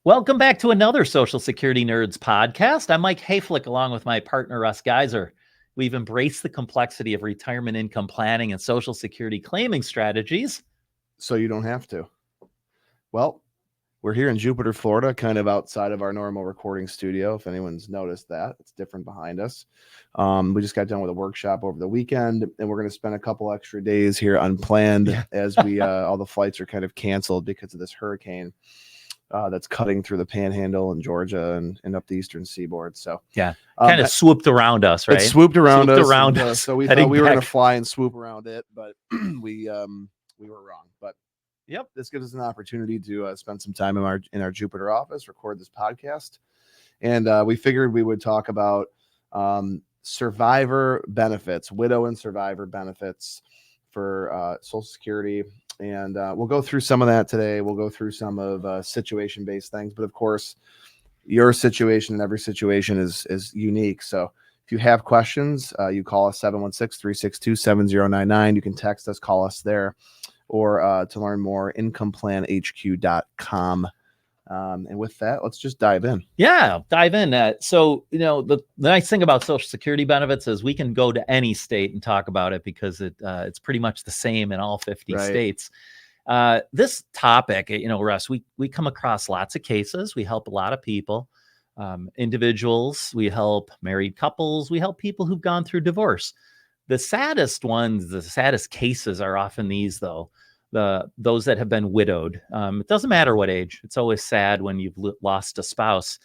Welcome back to another Social Security Nerds podcast. I'm Mike Hayflick along with my partner, Russ Geiser. We've embraced the complexity of retirement income planning and Social Security claiming strategies. So you don't have to. Well, we're here in Jupiter, Florida, kind of outside of our normal recording studio. If anyone's noticed that, it's different behind us. We just got done with a workshop over the weekend, and we're going to spend a couple extra days here unplanned as we all the flights are kind of canceled because of this hurricane that's cutting through the Panhandle in Georgia and up the eastern seaboard. So kind of swooped around us, right? It swooped around us. So we thought we were going to fly and swoop around it, but we were wrong. But this gives us an opportunity to spend some time in our Jupiter office, record this podcast, and we figured we would talk about survivor benefits, widow and survivor benefits for Social Security. And we'll go through some of that today. We'll go through some of situation-based things, but of course, your situation and every situation is unique. So if you have questions, you call us 716-362-7099. You can text us, call us there, or to learn more, incomeplanhq.com. And with that, let's just dive in. Yeah, dive in. So, the nice thing about Social Security benefits is we can go to any state and talk about it because it's pretty much the same in all 50 states. This topic, Russ, we come across lots of cases. We help a lot of people, individuals. We help married couples. We help people who've gone through divorce. The saddest cases are often these, though. Those that have been widowed. It doesn't matter what age. It's always sad when you've lost a spouse.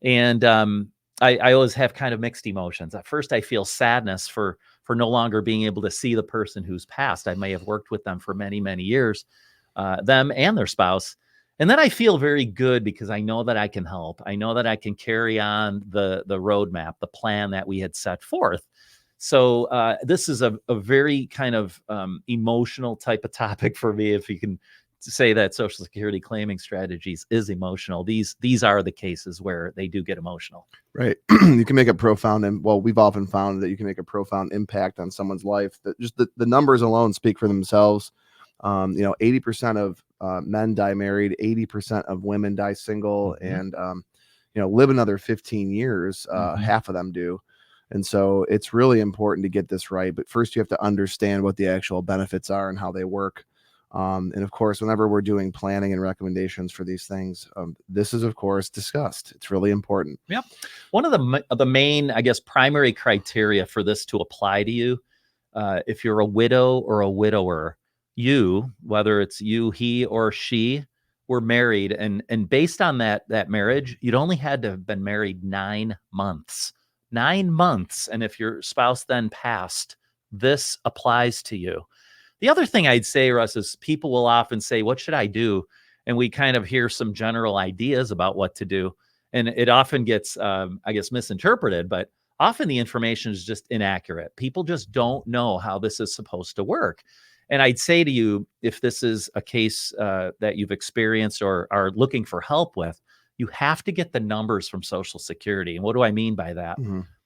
And I always have kind of mixed emotions. At first, I feel sadness for no longer being able to see the person who's passed. I may have worked with them for many, many years, them and their spouse. And then I feel very good because I know that I can help. I know that I can carry on the roadmap, the plan that we had set forth. So this is a very kind of emotional type of topic for me, if you can say that Social Security claiming strategies is emotional. These are the cases where they do get emotional. Right. You can make a profound, and we've often found that you can make a profound impact on someone's life. That just the numbers alone speak for themselves. 80% of men die married, 80% of women die single, and live another 15 years. Half of them do. And so it's really important to get this right. But first, you have to understand what the actual benefits are and how they work. And of course, whenever we're doing planning and recommendations for these things, this is, of course, discussed. It's really important. Yep. One of the main, I guess, primary criteria for this to apply to you, if you're a widow or a widower, whether it's you, he or she, were married, and based on that marriage, you'd only had to have been married 9 months. 9 months. And if your spouse then passed, this applies to you. The other thing I'd say, Russ, is people will often say, what should I do? And we kind of hear some general ideas about what to do. And it often gets, misinterpreted, but often the information is just inaccurate. People just don't know how this is supposed to work. And I'd say to you, if this is a case that you've experienced or are looking for help with, you have to get the numbers from Social Security. And what do I mean by that?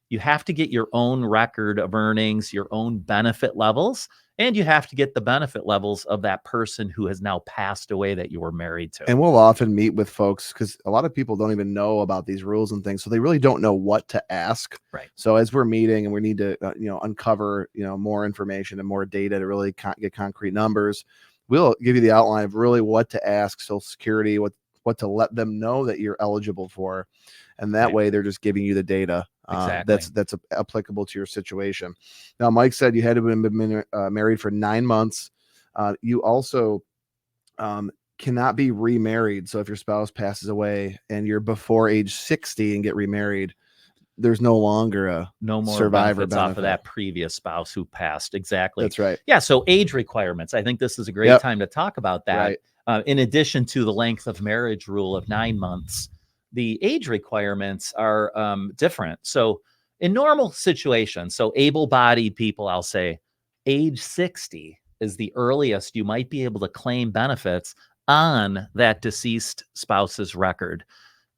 You have to get your own record of earnings, your own benefit levels, and you have to get the benefit levels of that person who has now passed away that you were married to. And we'll often meet with folks because a lot of people don't even know about these rules and things. So they really don't know what to ask. Right. So as we're meeting and we need to, uncover, more information and more data to really get concrete numbers, we'll give you the outline of really what to ask Social Security, what to let them know that you're eligible for. And that way they're just giving you the data that's applicable to your situation. Now, Mike said you had to have been married for 9 months. You also cannot be remarried. So if your spouse passes away and you're before age 60 and get remarried, there's no longer no more survivor benefit off of that previous spouse who passed. Exactly. That's right. Yeah. So age requirements. I think this is a great time to talk about that. Right. In addition to the length of marriage rule of 9 months, the age requirements are different. So in normal situations, so able-bodied people, I'll say age 60 is the earliest you might be able to claim benefits on that deceased spouse's record.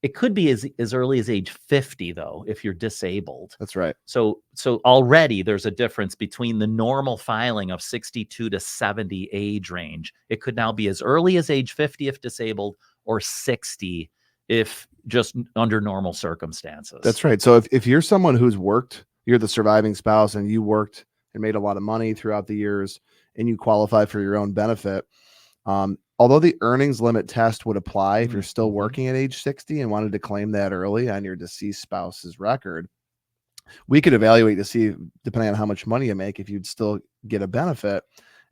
It could be as early as age 50, though, if you're disabled. That's right. So already there's a difference between the normal filing of 62 to 70 age range. It could now be as early as age 50 if disabled, or 60 if just under normal circumstances. That's right. So if you're someone who's worked, you're the surviving spouse and you worked and made a lot of money throughout the years and you qualify for your own benefit, although the earnings limit test would apply if you're still working at age 60 and wanted to claim that early on your deceased spouse's record, we could evaluate to see, depending on how much money you make, if you'd still get a benefit.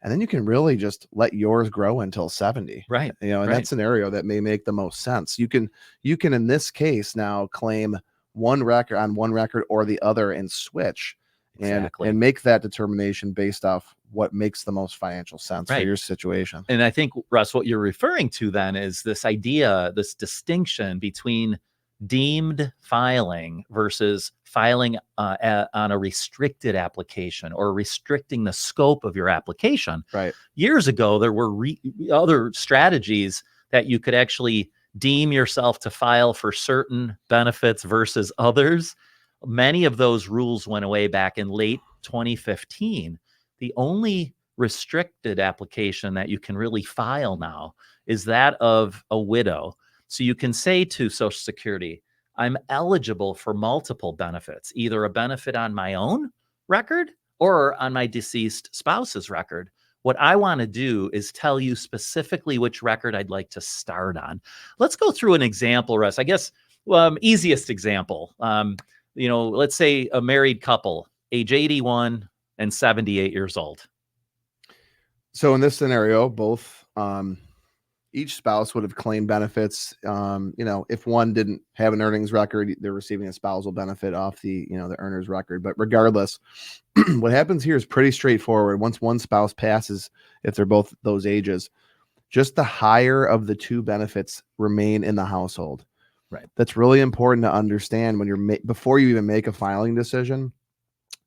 And then you can really just let yours grow until 70. Right. In that scenario, that may make the most sense. You can in this case now claim one record or the other and switch and make that determination based off what makes the most financial sense for your situation. And I think, Russ, what you're referring to then is this idea, this distinction between deemed filing versus filing on a restricted application or restricting the scope of your application. Right. Years ago, there were other strategies that you could actually deem yourself to file for certain benefits versus others. Many of those rules went away back in late 2015. The only restricted application that you can really file now is that of a widow. So you can say to Social Security, I'm eligible for multiple benefits, either a benefit on my own record or on my deceased spouse's record. What I want to do is tell you specifically which record I'd like to start on. Let's go through an example, Russ. I guess easiest example, let's say a married couple, age 81 and 78 years old. So in this scenario, both each spouse would have claimed benefits. If one didn't have an earnings record, they're receiving a spousal benefit off the earner's record. But regardless, what happens here is pretty straightforward. Once one spouse passes, if they're both those ages, just the higher of the two benefits remain in the household. Right. That's really important to understand when before you even make a filing decision,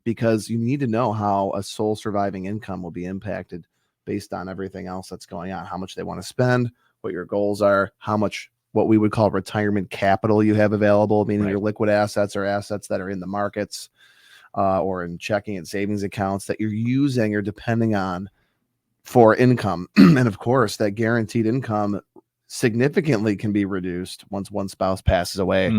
because you need to know how a sole surviving income will be impacted based on everything else that's going on, how much they want to spend, what your goals are, how much what we would call retirement capital you have available, meaning your liquid assets or assets that are in the markets or in checking and savings accounts that you're using or depending on for income. And of course, that guaranteed income significantly can be reduced once one spouse passes away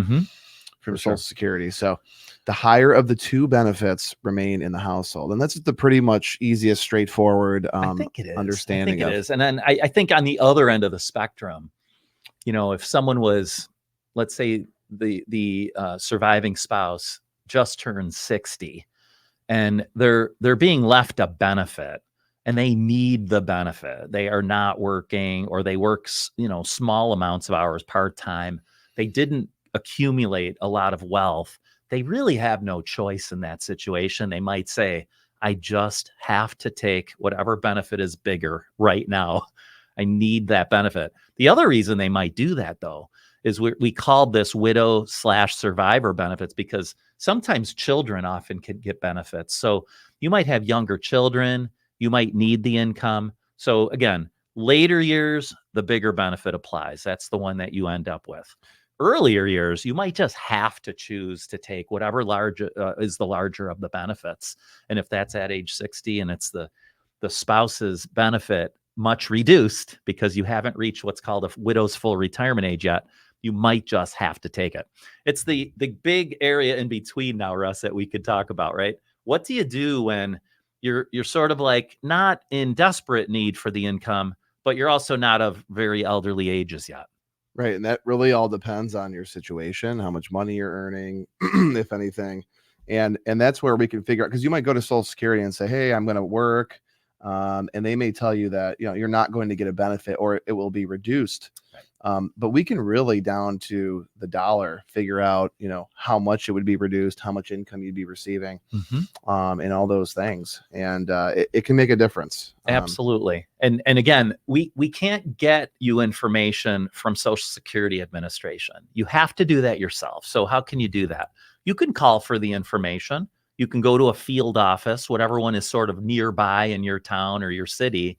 from Social Security. So the higher of the two benefits remain in the household. And that's the pretty much easiest, straightforward understanding. I think it is. And then I think on the other end of the spectrum, if someone was, let's say the surviving spouse just turned 60 and they're being left a benefit and they need the benefit. They are not working or they work, small amounts of hours part-time. They didn't accumulate a lot of wealth. They really have no choice in that situation. They might say, I just have to take whatever benefit is bigger right now. I need that benefit. The other reason they might do that, though, is we call this widow/survivor benefits because sometimes children often can get benefits. So you might have younger children. You might need the income. So again, later years, the bigger benefit applies. That's the one that you end up with. Earlier years, you might just have to choose to take whatever is the larger of the benefits. And if that's at age 60 and it's the spouse's benefit much reduced because you haven't reached what's called a widow's full retirement age yet, you might just have to take it. It's the big area in between now, Russ, that we could talk about, right? What do you do when you're sort of like not in desperate need for the income, but you're also not of very elderly ages yet? Right. And that really all depends on your situation, how much money you're earning, if anything. And that's where we can figure out, because you might go to Social Security and say, hey, I'm going to work. And they may tell you that, you're not going to get a benefit or it will be reduced. Right. But we can really down to the dollar figure out, how much it would be reduced, how much income you'd be receiving, and all those things. And it can make a difference. Absolutely. And again, we can't get you information from Social Security Administration. You have to do that yourself. So how can you do that? You can call for the information. You can go to a field office, whatever one is sort of nearby in your town or your city,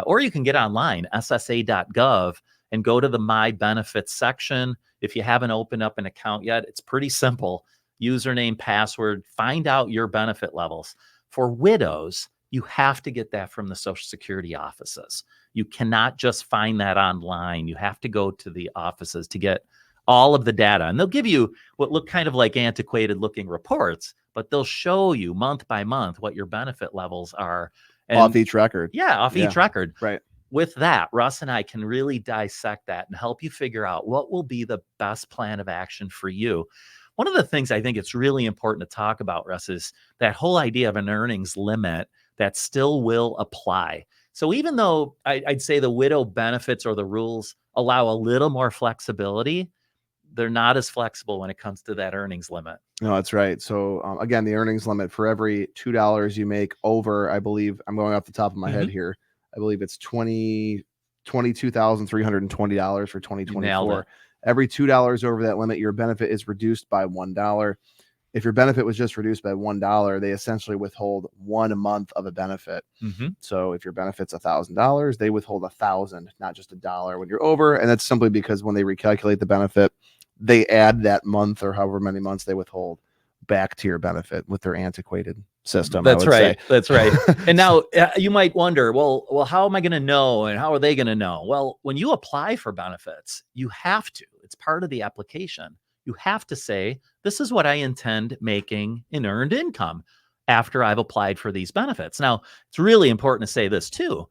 or you can get online, ssa.gov, and go to the My Benefits section. If you haven't opened up an account yet, it's pretty simple. Username, password, find out your benefit levels. For widows, you have to get that from the Social Security offices. You cannot just find that online. You have to go to the offices to get all of the data, and they'll give you what look kind of like antiquated looking reports, but they'll show you month by month what your benefit levels are. And off each record. Yeah, off each record. Right. With that, Russ and I can really dissect that and help you figure out what will be the best plan of action for you. One of the things I think it's really important to talk about, Russ, is that whole idea of an earnings limit that still will apply. So even though I'd say the widow benefits or the rules allow a little more flexibility, they're not as flexible when it comes to that earnings limit. No, that's right. So again, the earnings limit for every $2 you make over, I believe, I'm going off the top of my head here, I believe it's $22,320 for 2024. Every $2 over that limit, your benefit is reduced by $1. If your benefit was just reduced by $1, they essentially withhold 1 month of a benefit. So if your benefit's $1,000, they withhold 1,000, not just $1 when you're over. And that's simply because when they recalculate the benefit, they add that month or however many months they withhold back to your benefit with their antiquated system. That's right. That's right. And now you might wonder, well, how am I going to know? And how are they going to know? Well, when you apply for benefits, you have to, it's part of the application. You have to say, this is what I intend making in earned income after I've applied for these benefits. Now, it's really important to say this too.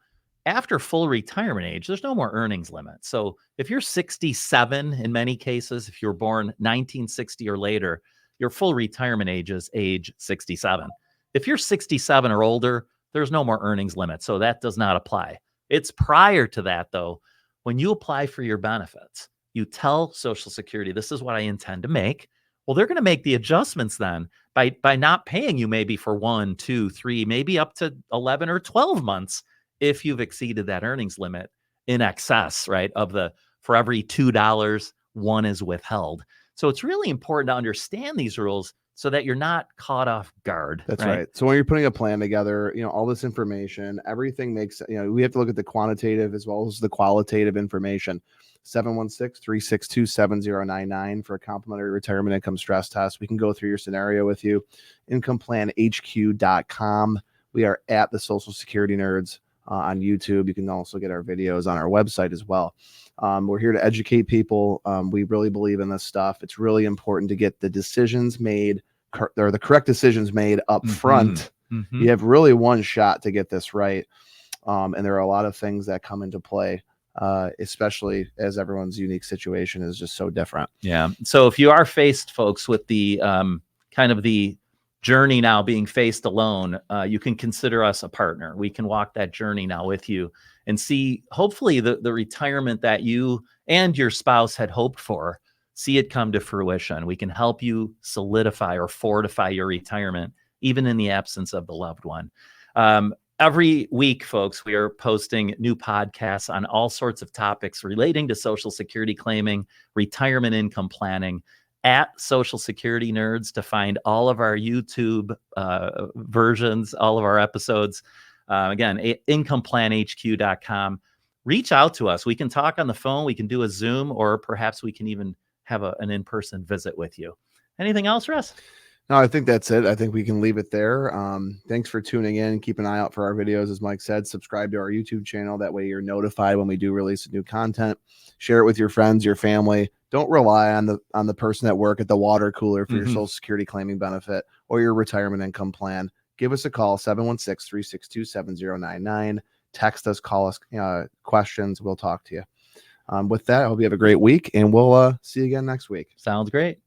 After full retirement age, there's no more earnings limit. So if you're 67, in many cases, if you're born 1960 or later, your full retirement age is age 67. If you're 67 or older, there's no more earnings limit. So that does not apply. It's prior to that, though. When you apply for your benefits, you tell Social Security, this is what I intend to make. Well, they're going to make the adjustments then by not paying you maybe for 1, 2, 3, maybe up to 11 or 12 months if you've exceeded that earnings limit in excess, right, of the, for every $2, 1 is withheld. So it's really important to understand these rules so that you're not caught off guard. That's right. So when you're putting a plan together, all this information, everything makes, we have to look at the quantitative as well as the qualitative information. 716-362-7099 for a complimentary retirement income stress test. We can go through your scenario with you. IncomePlanHQ.com. We are at the Social Security Nerds on YouTube. You can also get our videos on our website as well. We're here to educate people. We really believe in this stuff. It's really important to get the decisions made, or the correct decisions made up front. You have really one shot to get this right. And there are a lot of things that come into play, especially as everyone's unique situation is just so different. Yeah. So if you are faced, folks, with the kind of the journey now being faced alone, you can consider us a partner. We can walk that journey now with you and see, hopefully, the retirement that you and your spouse had hoped for, see it come to fruition. We can help you solidify or fortify your retirement, even in the absence of the loved one. Every week, folks, we are posting new podcasts on all sorts of topics relating to Social Security claiming, retirement income planning, at Social Security Nerds to find all of our YouTube versions, all of our episodes. Again, IncomePlanHQ.com. Reach out to us. We can talk on the phone. We can do a Zoom, or perhaps we can even have an in-person visit with you. Anything else, Russ? No, I think that's it. I think we can leave it there. Thanks for tuning in. Keep an eye out for our videos. As Mike said, subscribe to our YouTube channel. That way you're notified when we do release new content. Share it with your friends, your family. Don't rely on the person at work at the water cooler for your Social Security claiming benefit or your retirement income plan. Give us a call, 716-362-7099. Text us, call us questions. We'll talk to you. With that, I hope you have a great week, and we'll see you again next week. Sounds great.